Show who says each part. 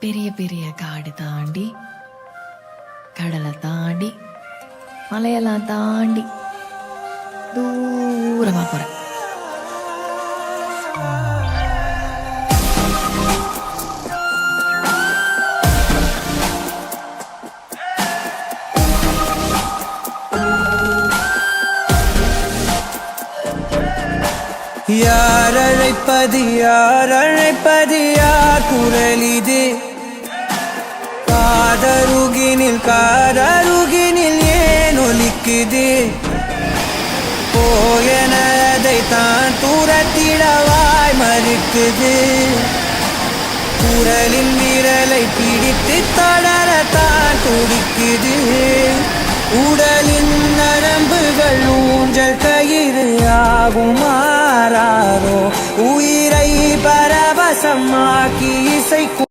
Speaker 1: பெரிய பெரிய காடு தாண்டி, கடலை தாண்டி, மலையெல்லாம் தாண்டி தூரமா போறேன்.
Speaker 2: யார் அழைப்பது யார் அழைப்பது யார் குரல் இது? காதருகினில் ஏன் ஒலிக்குது? போயனதை தான் தூரத்திடவாய் மறுக்குது. குரலின் விரலை பிடித்து தொடரத்தான் துடிக்குது. உடலின் நரம்புகள் ஊஞ்சல் கயிறு ஆகுமாறாரோ, உயிரை பரவசமாக்கி இசைக்கும்